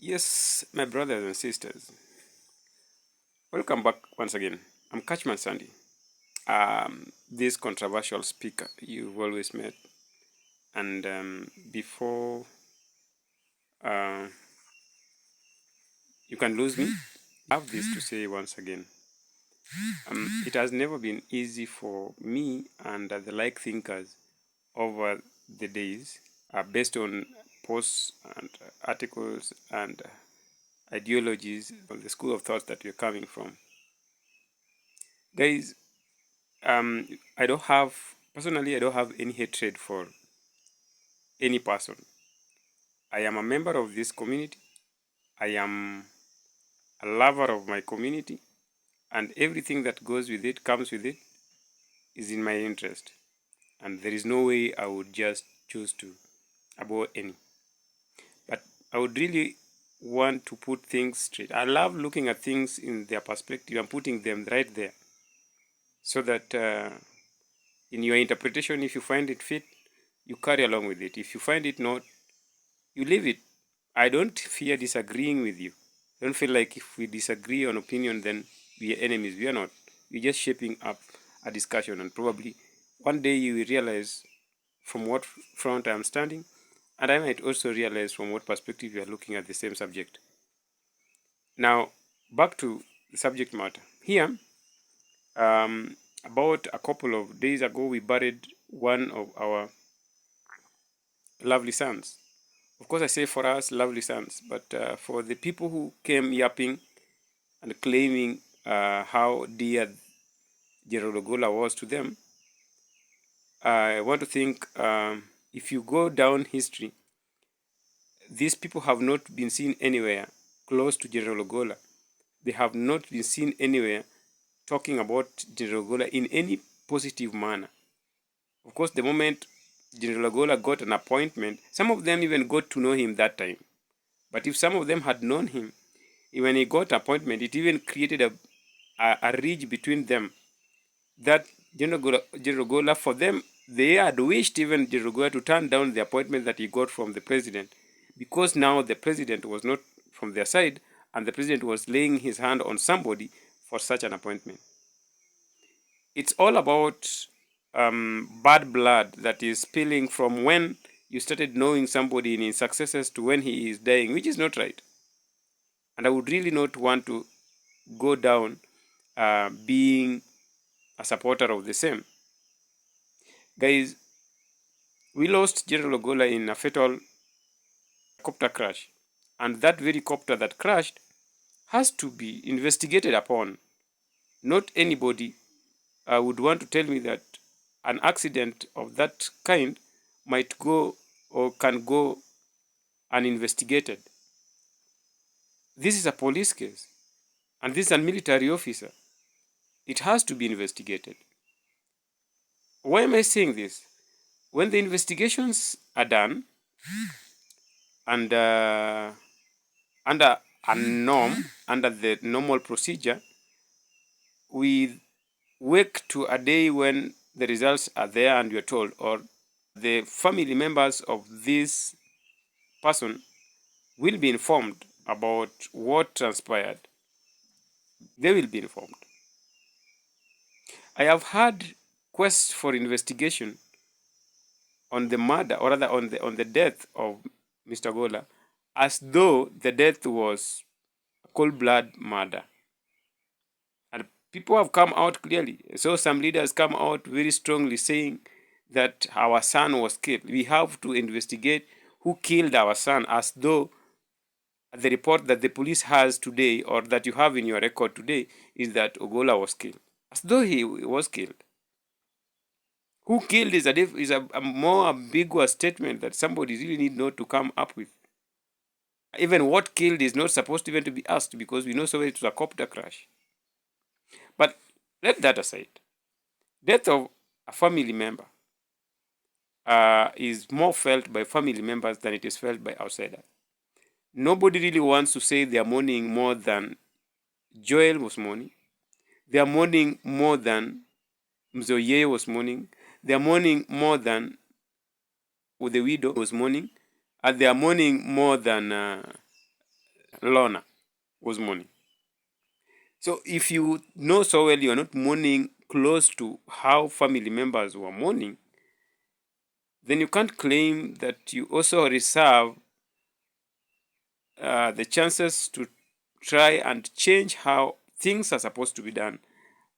Yes, my brothers and sisters, welcome back once again. I'm Catchman Sandy, this controversial speaker you've always met. And before uh, you can lose me, I have this to say once again. It has never been easy for me and the like thinkers over the days, based on posts and articles and ideologies of the school of thought that we're coming from. Guys, I don't have personally. I don't have any hatred for any person. I am a member of this community. I am a lover of my community, and everything that goes with it, comes with it, is in my interest. And there is no way I would just choose to abhor any. But I would really want to put things straight. I love looking at things in their perspective and putting them right there, so that in your interpretation, if you find it fit, you carry along with it. If you find it not, you leave it. I don't fear disagreeing with you. I don't feel like if we disagree on opinion, then we are enemies. We are not. We're just shaping up a discussion, and probably one day you will realize from what front I'm standing, and I might also realize from what perspective you are looking at the same subject. Now, back to the subject matter. Here, about a couple of days ago, we buried one of our lovely sons. Of course, I say for us, lovely sons, but for the people who came yapping and claiming how dear General Ogola was to them, I want to think, if you go down history, these people have not been seen anywhere close to General Ogola. They have not been seen anywhere talking about General Ogola in any positive manner. Of course, the moment General Ogola got an appointment, some of them even got to know him that time. But if some of them had known him, when he got appointment, it even created a ridge between them. That General Gola, for them, they had wished even General Gola to turn down the appointment that he got from the president, because now the president was not from their side, and the president was laying his hand on somebody for such an appointment. It's all about bad blood that is spilling from when you started knowing somebody in his successes to when he is dying, which is not right. And I would really not want to go down being a supporter of the same. Guys, we lost General Ogola in a fatal copter crash. And that very copter that crashed has to be investigated upon. Not anybody would want to tell me that an accident of that kind might go or can go uninvestigated. This is a police case, and this is a military officer. It has to be investigated. Why am I saying this? When the investigations are done, and under a norm, under the normal procedure, we wake to a day when the results are there and you're told, or the family members of this person will be informed about what transpired. They will be informed. I have had quests for investigation on the murder, or rather on the death of Mr. Gola, as though the death was a cold-blood murder. And people have come out clearly. So some leaders come out very strongly saying that our son was killed. We have to investigate who killed our son, as though the report that the police has today, or that you have in your record today, is that Ogola was killed. As though he was killed. Who killed is a more ambiguous statement that somebody really need not to come up with. Even what killed is not supposed even to be asked, because we know so it was a copter crash. But let that aside. Death of a family member is more felt by family members than it is felt by outsiders. Nobody really wants to say they are mourning more than Joel was mourning. They are mourning more than Mzoye was mourning. They are mourning more than the widow was mourning. And they are mourning more than Lorna was mourning. So if you know so well you are not mourning close to how family members were mourning, then you can't claim that you also reserve the chances to try and change how things are supposed to be done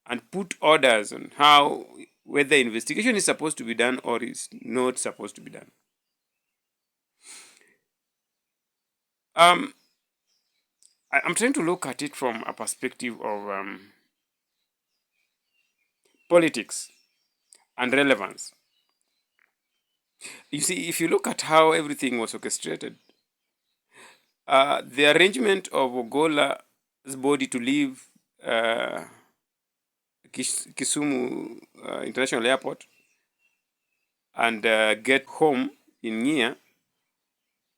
and put orders on how, whether investigation is supposed to be done or is not supposed to be done. I'm trying to look at it from a perspective of politics and relevance. You see, if you look at how everything was orchestrated, the arrangement of Ogola's body to leave uh, Kisumu International Airport and get home in Nia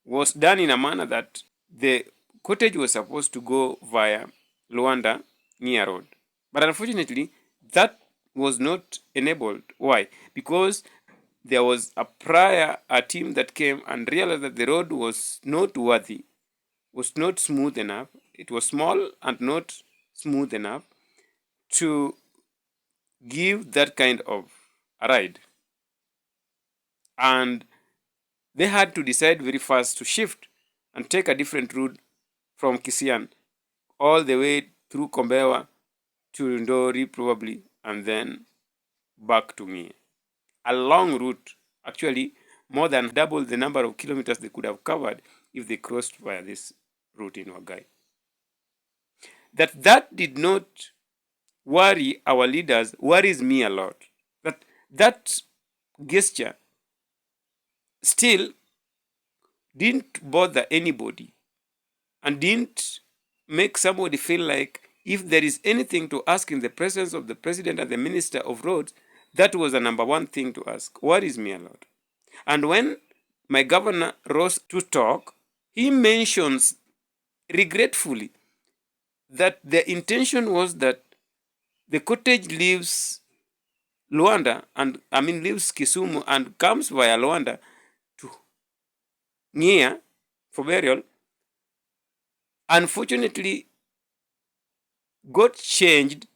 was done in a manner that the cottage was supposed to go via Luanda Nia Road. But unfortunately, that was not enabled. Why? Because there was a team that came and realized that the road was not worthy, was not smooth enough. It was small and not smooth enough to give that kind of a ride. And they had to decide very fast to shift and take a different route from Kisian all the way through Kombewa to Ndori probably, and then back to me. A long route, actually more than double the number of kilometers they could have covered if they crossed via this route in Wagai. That did not worry our leaders worries me a lot. That gesture still didn't bother anybody and didn't make somebody feel like if there is anything to ask in the presence of the president and the minister of roads, that was the number one thing to ask. Worries me a lot. And when my governor rose to talk, he mentions regretfully that the intention was that the cottage leaves Luanda and leaves Kisumu and comes via Luanda to Nia for burial. Unfortunately, got changed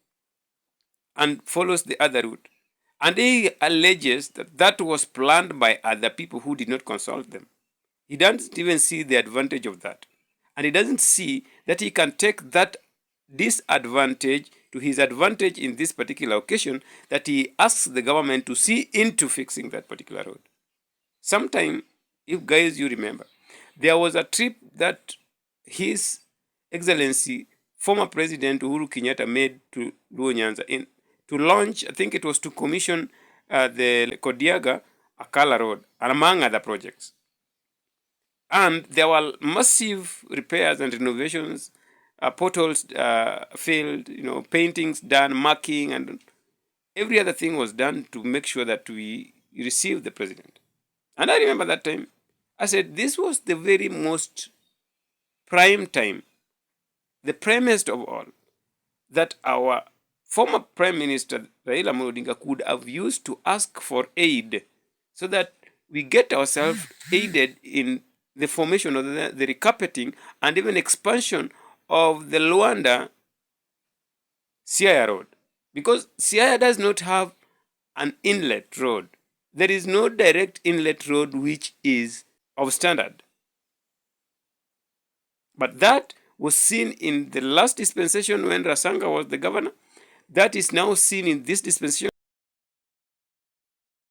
and follows the other route. And he alleges that that was planned by other people who did not consult them. He doesn't even see the advantage of that. And he doesn't see that he can take that disadvantage to his advantage in this particular occasion, that he asks the government to see into fixing that particular road. Sometime, if guys you remember, there was a trip that His Excellency, former President Uhuru Kenyatta made to Luo Nyanza to launch, I think it was to commission the Kodiaga Akala Road, among other projects. And there were massive repairs and renovations, portals filled, paintings done, marking, and every other thing was done to make sure that we received the president. And I remember that time, I said this was the very most prime time, the primest of all, that our former Prime Minister Raila Odinga could have used to ask for aid so that we get ourselves aided in the formation of the recarpeting and even expansion of the Luanda Siaya Road. Because Siaya does not have an inlet road. There is no direct inlet road which is of standard. But that was seen in the last dispensation when Rasanga was the governor. That is now seen in this dispensation